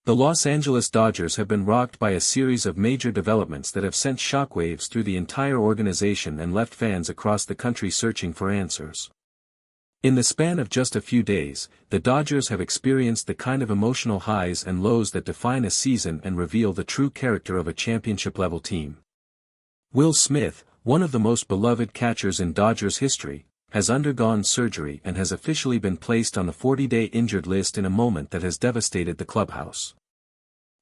The Los Angeles Dodgers have been rocked by a series of major developments that have sent shockwaves through the entire organization and left fans across the country searching for answers. In the span of just a few days, the Dodgers have experienced the kind of emotional highs and lows that define a season and reveal the true character of a championship-level team. Will Smith, one of the most beloved catchers in Dodgers history, has undergone surgery and has officially been placed on the 40-day injured list in a moment that has devastated the clubhouse.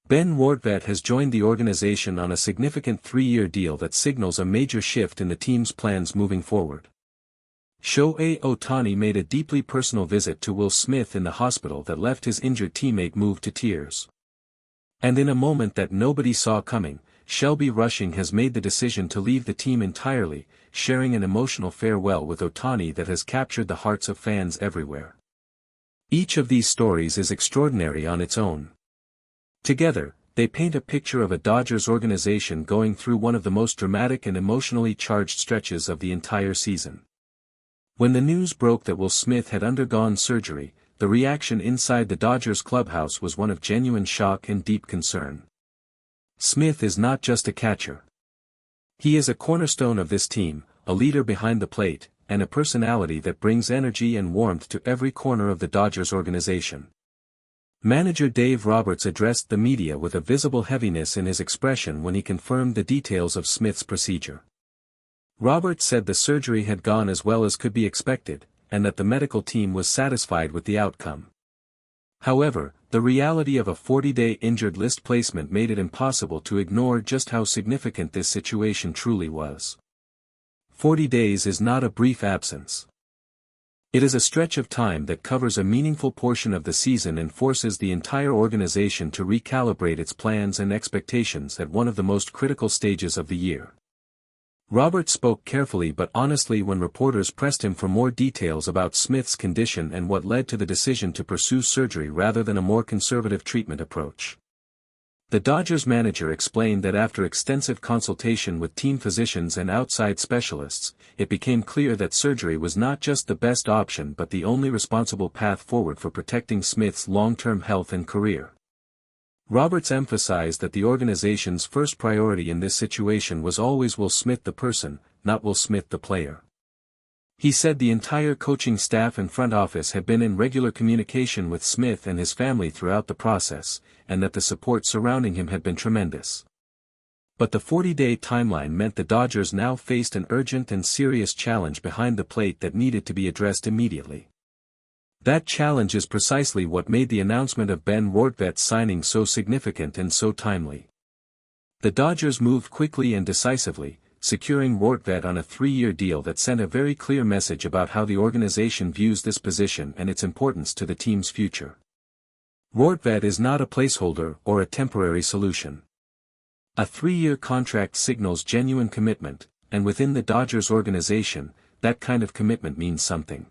Ben Wartvet has joined the organization on a significant 3-year deal that signals a major shift in the team's plans moving forward. Shohei Ohtani made a deeply personal visit to Will Smith in the hospital that left his injured teammate moved to tears. And in a moment that nobody saw coming, Shelby Rushing has made the decision to leave the team entirely, sharing an emotional farewell with Ohtani that has captured the hearts of fans everywhere. Each of these stories is extraordinary on its own. Together, they paint a picture of a Dodgers organization going through one of the most dramatic and emotionally charged stretches of the entire season. When the news broke that Will Smith had undergone surgery, the reaction inside the Dodgers clubhouse was one of genuine shock and deep concern. Smith is not just a catcher. He is a cornerstone of this team, a leader behind the plate, and a personality that brings energy and warmth to every corner of the Dodgers organization. Manager Dave Roberts addressed the media with a visible heaviness in his expression when he confirmed the details of Smith's procedure. Roberts said the surgery had gone as well as could be expected, and that the medical team was satisfied with the outcome. However, the reality of a 40-day injured list placement made it impossible to ignore just how significant this situation truly was. 40 days is not a brief absence. It is a stretch of time that covers a meaningful portion of the season and forces the entire organization to recalibrate its plans and expectations at one of the most critical stages of the year. Roberts spoke carefully but honestly when reporters pressed him for more details about Smith's condition and what led to the decision to pursue surgery rather than a more conservative treatment approach. The Dodgers manager explained that after extensive consultation with team physicians and outside specialists, it became clear that surgery was not just the best option but the only responsible path forward for protecting Smith's long-term health and career. Roberts emphasized that the organization's first priority in this situation was always Will Smith the person, not Will Smith the player. He said the entire coaching staff and front office had been in regular communication with Smith and his family throughout the process, and that the support surrounding him had been tremendous. But the 40-day timeline meant the Dodgers now faced an urgent and serious challenge behind the plate that needed to be addressed immediately. That challenge is precisely what made the announcement of Ben Wartvet's signing so significant and so timely. The Dodgers moved quickly and decisively, securing Wartvet on a 3-year deal that sent a very clear message about how the organization views this position and its importance to the team's future. Wartvet is not a placeholder or a temporary solution. A 3-year contract signals genuine commitment, and within the Dodgers organization, that kind of commitment means something.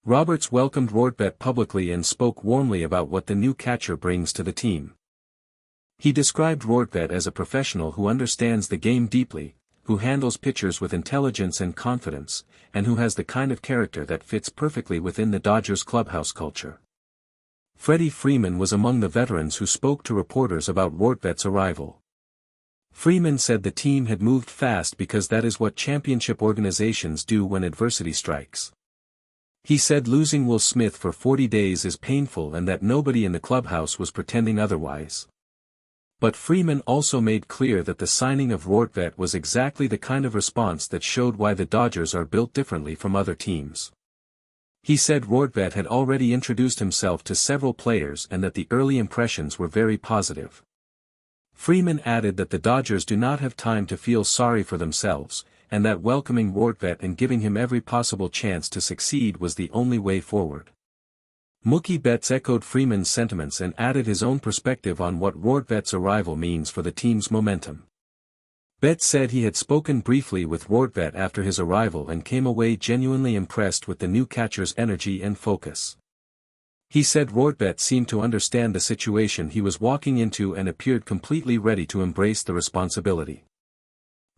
Roberts welcomed Wartvet publicly and spoke warmly about what the new catcher brings to the team. He described Wartvet as a professional who understands the game deeply, who handles pitchers with intelligence and confidence, and who has the kind of character that fits perfectly within the Dodgers clubhouse culture. Freddie Freeman was among the veterans who spoke to reporters about Wartvet's arrival. Freeman said the team had moved fast because that is what championship organizations do when adversity strikes. He said losing Will Smith for 40 days is painful and that nobody in the clubhouse was pretending otherwise. But Freeman also made clear that the signing of Wartvet was exactly the kind of response that showed why the Dodgers are built differently from other teams. He said Wartvet had already introduced himself to several players and that the early impressions were very positive. Freeman added that the Dodgers do not have time to feel sorry for themselves, and that welcoming Wartvet and giving him every possible chance to succeed was the only way forward. Mookie Betts echoed Freeman's sentiments and added his own perspective on what Wartvet's arrival means for the team's momentum. Betts said he had spoken briefly with Wartvet after his arrival and came away genuinely impressed with the new catcher's energy and focus. He said Wartvet seemed to understand the situation he was walking into and appeared completely ready to embrace the responsibility.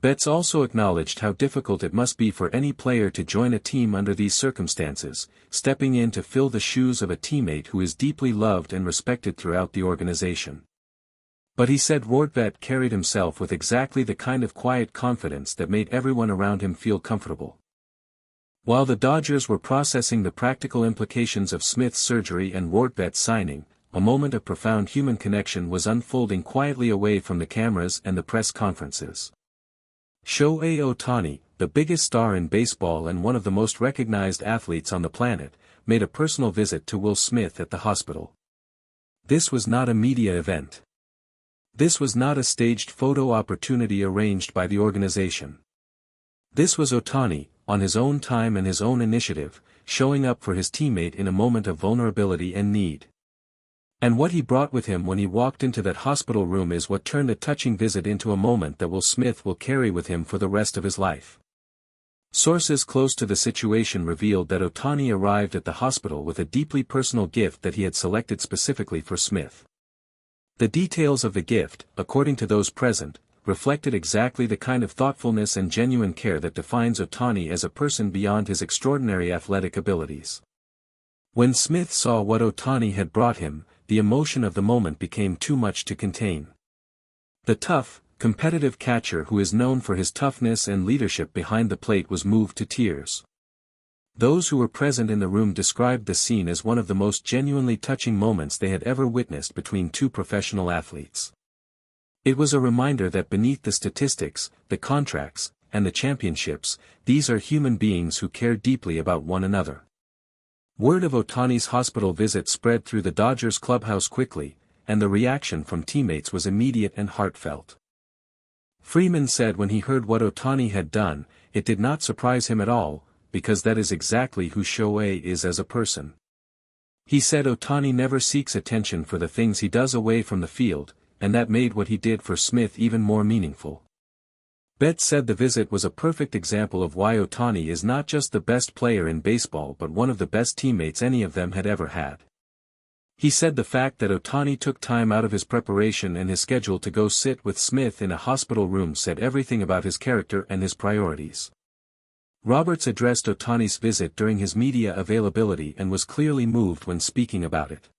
Betts also acknowledged how difficult it must be for any player to join a team under these circumstances, stepping in to fill the shoes of a teammate who is deeply loved and respected throughout the organization. But he said Wartvet carried himself with exactly the kind of quiet confidence that made everyone around him feel comfortable. While the Dodgers were processing the practical implications of Smith's surgery and Wartvet's signing, a moment of profound human connection was unfolding quietly away from the cameras and the press conferences. Shohei Ohtani, the biggest star in baseball and one of the most recognized athletes on the planet, made a personal visit to Will Smith at the hospital. This was not a media event. This was not a staged photo opportunity arranged by the organization. This was Ohtani, on his own time and his own initiative, showing up for his teammate in a moment of vulnerability and need. And what he brought with him when he walked into that hospital room is what turned a touching visit into a moment that Will Smith will carry with him for the rest of his life. Sources close to the situation revealed that Ohtani arrived at the hospital with a deeply personal gift that he had selected specifically for Smith. The details of the gift, according to those present, reflected exactly the kind of thoughtfulness and genuine care that defines Ohtani as a person beyond his extraordinary athletic abilities. When Smith saw what Ohtani had brought him, the emotion of the moment became too much to contain. The tough, competitive catcher who is known for his toughness and leadership behind the plate was moved to tears. Those who were present in the room described the scene as one of the most genuinely touching moments they had ever witnessed between two professional athletes. It was a reminder that beneath the statistics, the contracts, and the championships, these are human beings who care deeply about one another. Word of Ohtani's hospital visit spread through the Dodgers clubhouse quickly, and the reaction from teammates was immediate and heartfelt. Freeman said when he heard what Ohtani had done, it did not surprise him at all, because that is exactly who Shohei is as a person. He said Ohtani never seeks attention for the things he does away from the field, and that made what he did for Smith even more meaningful. Betts said the visit was a perfect example of why Ohtani is not just the best player in baseball but one of the best teammates any of them had ever had. He said the fact that Ohtani took time out of his preparation and his schedule to go sit with Smith in a hospital room said everything about his character and his priorities. Roberts addressed Ohtani's visit during his media availability and was clearly moved when speaking about it.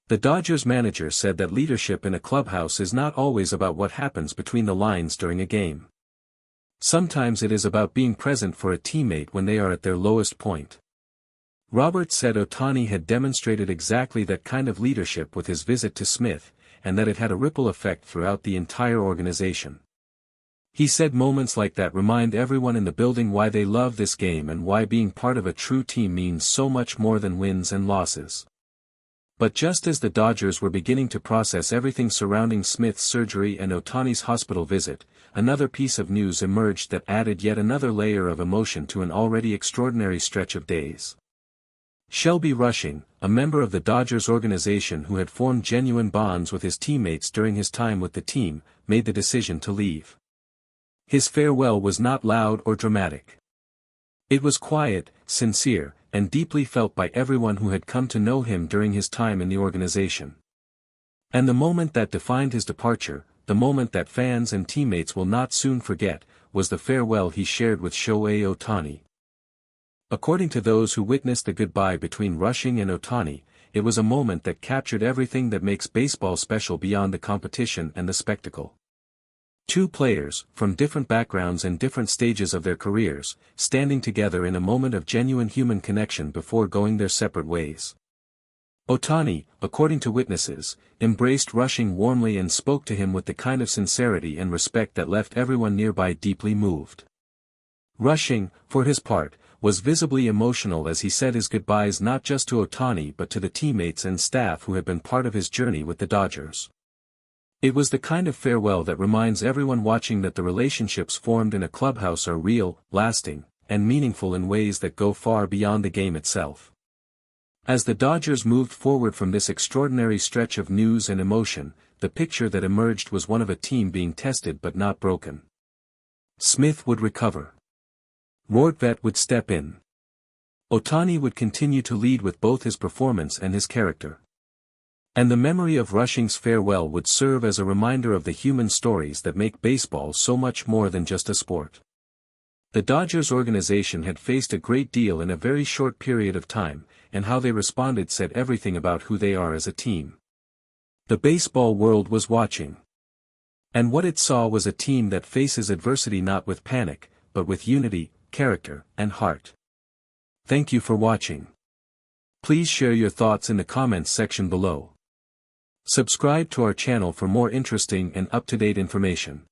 The Dodgers manager said that leadership in a clubhouse is not always about what happens between the lines during a game. Sometimes it is about being present for a teammate when they are at their lowest point. Roberts said Ohtani had demonstrated exactly that kind of leadership with his visit to Smith, and that it had a ripple effect throughout the entire organization. He said moments like that remind everyone in the building why they love this game and why being part of a true team means so much more than wins and losses. But just as the Dodgers were beginning to process everything surrounding Smith's surgery and Ohtani's hospital visit, another piece of news emerged that added yet another layer of emotion to an already extraordinary stretch of days. Shelby Rushing, a member of the Dodgers organization who had formed genuine bonds with his teammates during his time with the team, made the decision to leave. His farewell was not loud or dramatic. It was quiet, sincere, and deeply felt by everyone who had come to know him during his time in the organization. And the moment that defined his departure, the moment that fans and teammates will not soon forget, was the farewell he shared with Shohei Ohtani. According to those who witnessed the goodbye between Rushing and Ohtani, it was a moment that captured everything that makes baseball special beyond the competition and the spectacle. Two players, from different backgrounds and different stages of their careers, standing together in a moment of genuine human connection before going their separate ways. Ohtani, according to witnesses, embraced Rushing warmly and spoke to him with the kind of sincerity and respect that left everyone nearby deeply moved. Rushing, for his part, was visibly emotional as he said his goodbyes not just to Ohtani but to the teammates and staff who had been part of his journey with the Dodgers. It was the kind of farewell that reminds everyone watching that the relationships formed in a clubhouse are real, lasting, and meaningful in ways that go far beyond the game itself. As the Dodgers moved forward from this extraordinary stretch of news and emotion, the picture that emerged was one of a team being tested but not broken. Smith would recover. Wartvet would step in. Ohtani would continue to lead with both his performance and his character. And the memory of Rushing's farewell would serve as a reminder of the human stories that make baseball so much more than just a sport. The Dodgers organization had faced a great deal in a very short period of time, and how they responded said everything about who they are as a team. The baseball world was watching. And what it saw was a team that faces adversity not with panic, but with unity, character, and heart. Thank you for watching. Please share your thoughts in the comments section below. Subscribe to our channel for more interesting and up-to-date information.